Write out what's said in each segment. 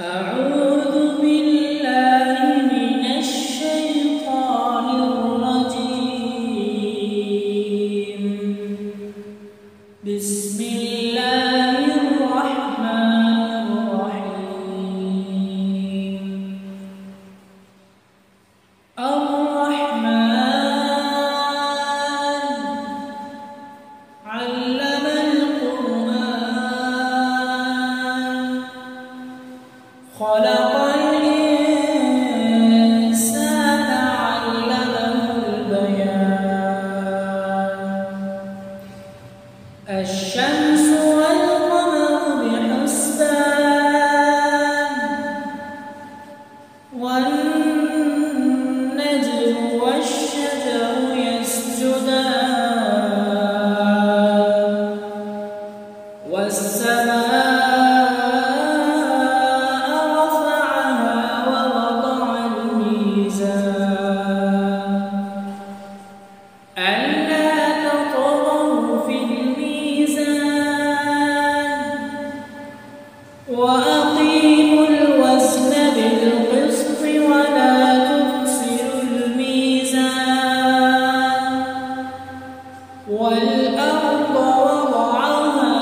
أعوذ بالله من الشيطان الرجيم. بسم الله الرحمن الرحيم. الرحمن علم القرآن خلق الإنسان علمه البيان. الشمس والقمر بحسبان والنجم والشجر يسجدان والسماء رفعها ووضع الميزان ألا تطغوا في الميزان وأقيموا الوزن بالقسط ولا تخسروا الميزان والأرض وضعها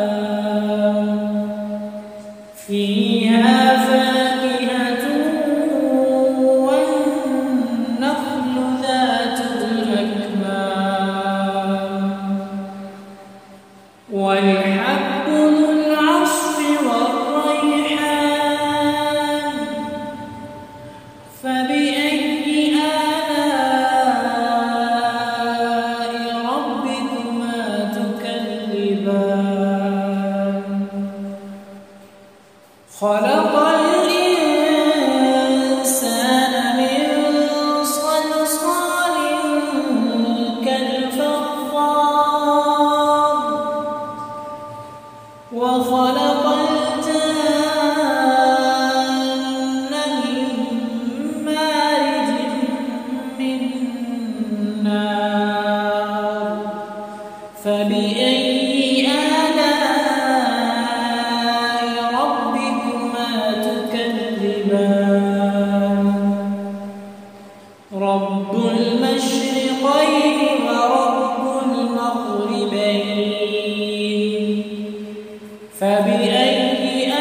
للأنام فيها فاكهة والنخل ذات الأكمام والحب ذو العصف والريحان فبأي آلاء ربكما تكذبان خلق الإنسان من صلصال كالفخار وخلق الجن من مارج من نار فبأي آلاء ربكما تكذبان رب المشرقين ورب المغربين فبأي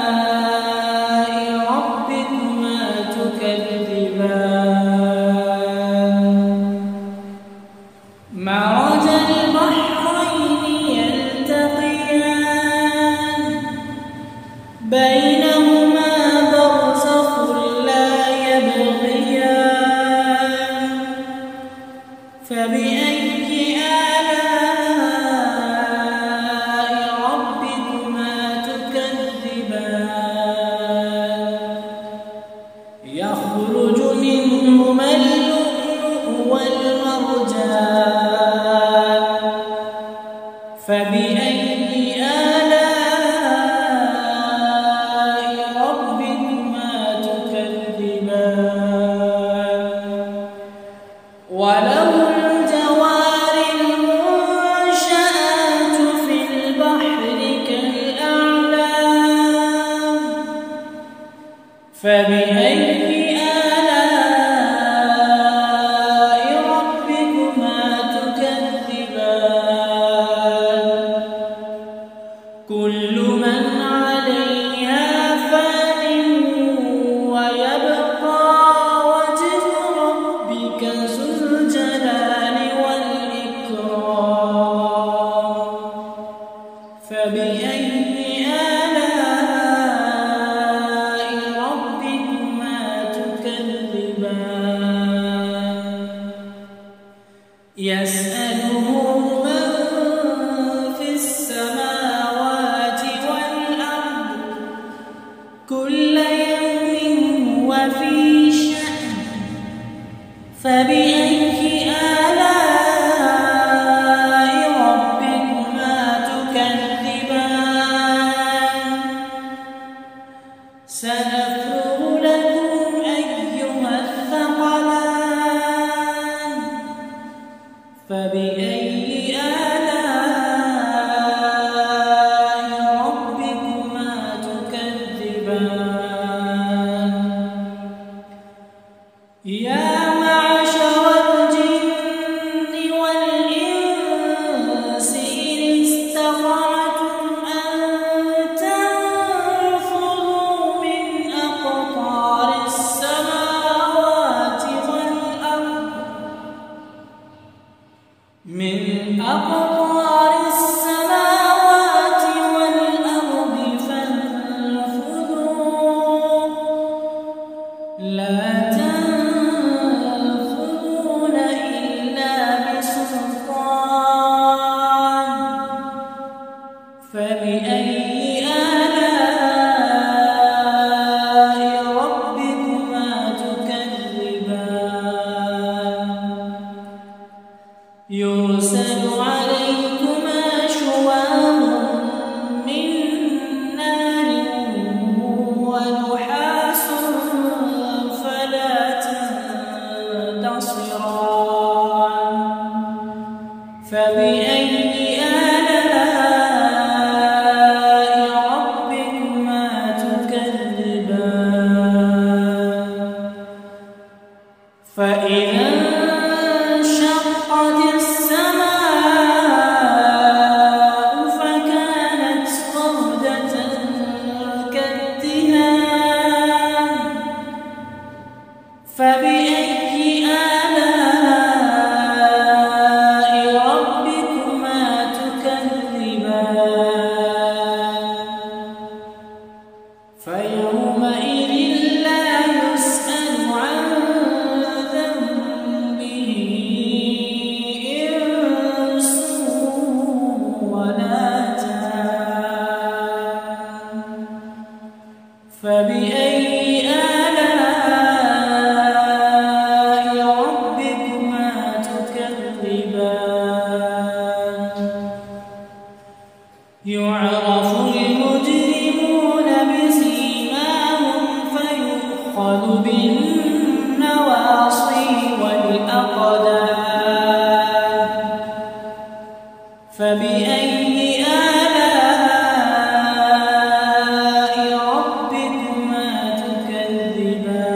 آلاء ربكما تكذبان مرج البحرين يلتقيان بينهما برزخ لا يبغيان فبأي آلاء ربكما تكذبان يخرج منهما اللؤلؤ والمرجان فبأي آلاء ربكما تكذبان وله الجوار المنشآت في البحر كالأعلام فبأي آلاء ربكما تكذبان كل من عليها فان ويبقى وجه ربك ذو الجلال والإكرام فبأي آلاء ربكما تكذبان يسأله من في السماوات والأرض كل يوم هو في شأن فبأي آلاء ربكما تكذبان فبأي آلاء ربكما تكذبان يرسل عليكما شواظ من نار ونحاس فلا تنتصران فبأي آلاء ربكما تكذبان فإذا انشقت السماء فكانت وردة كالدهان فبأي آلاء ربكما تكذبان فيومئذ لا يسأل عن ذنبه إنس ولا جان فبأي آلاء ربكما تكذبان يعرف المجرمون بسيماهم فيؤخذ بالنواصي والأقدام فبأي آلاء ربكما تكذبان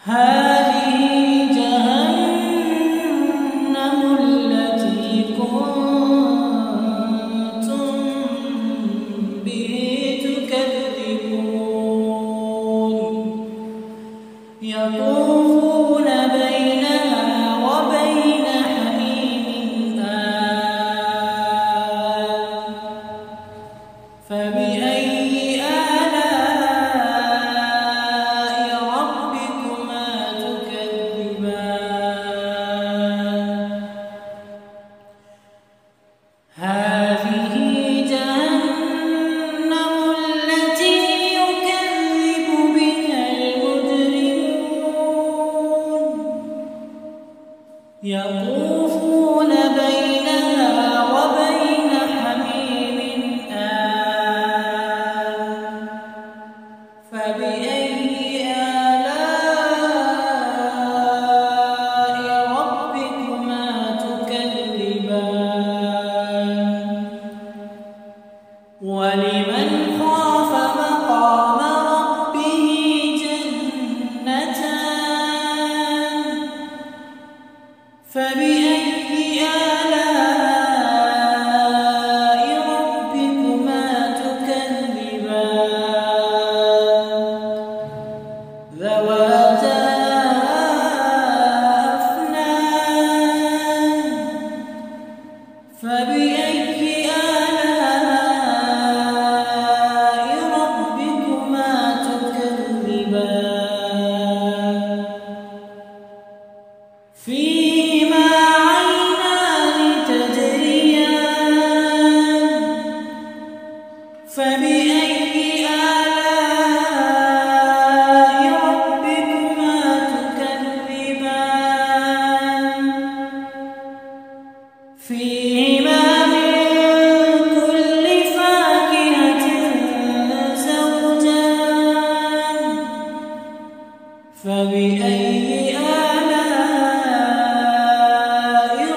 هذه جهنم التي كنتم به تكذبون يطوفون بينها وبين حميم آن فبأي آلاء ربكما تكذبان هذه جهنم التي يكذب بها المجرمون يطوفون بينها وبين حميم آن فبأي آلاء ربكما تكذبان ولمن خاف مقام ربه جنتان فبأي آلاء ربكما تكذبان ذواتا أفنان فبأي آلاء ربكما تكذبان فيهما عينان تجريان فبأي آلاء ربكما تكذبان فيهما من كل فاكهة زوجان فبأي آلاء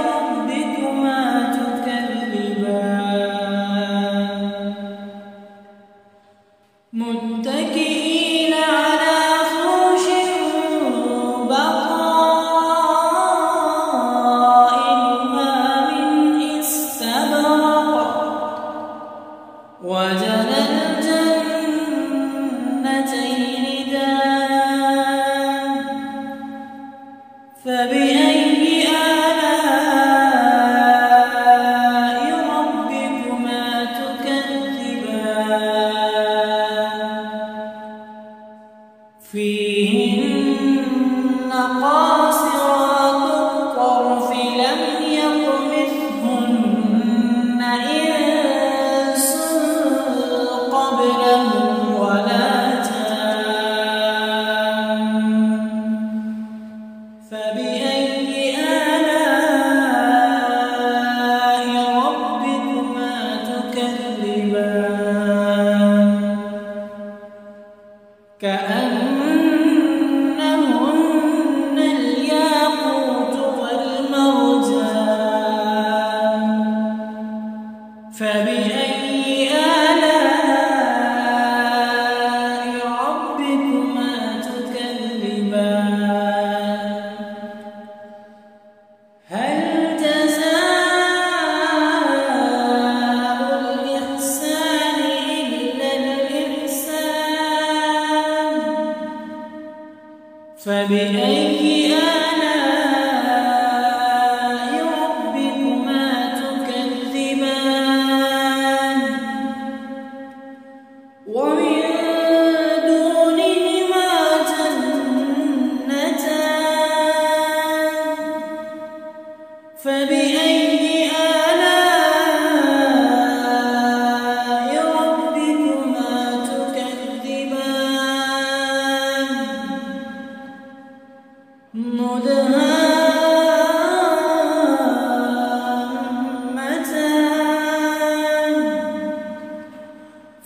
ربكما تكذبان متكئين على فرش بطائنها من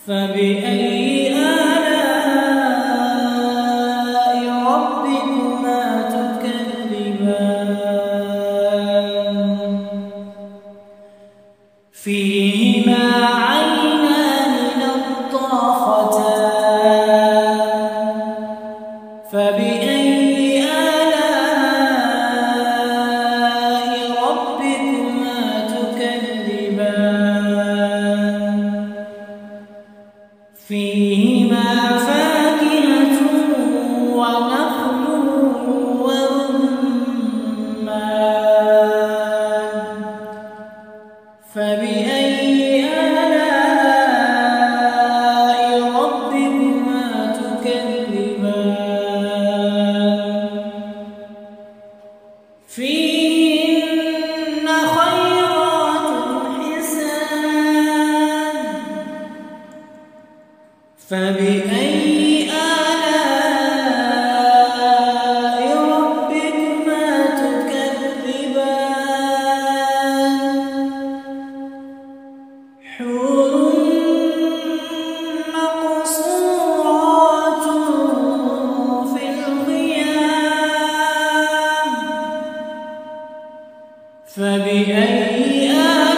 فبأي آلاء ربكما تكذبان فيهما عينان نضاختان فبأي آلاء ربكما تكذبان فيهما فاكهة ونخل ورمان فبأي آلاء ربكما تكذبان فيهن خيرات حسان فبأي آلاء ربكما تكذبان حور مقصورات في الخيام فبأي آلاء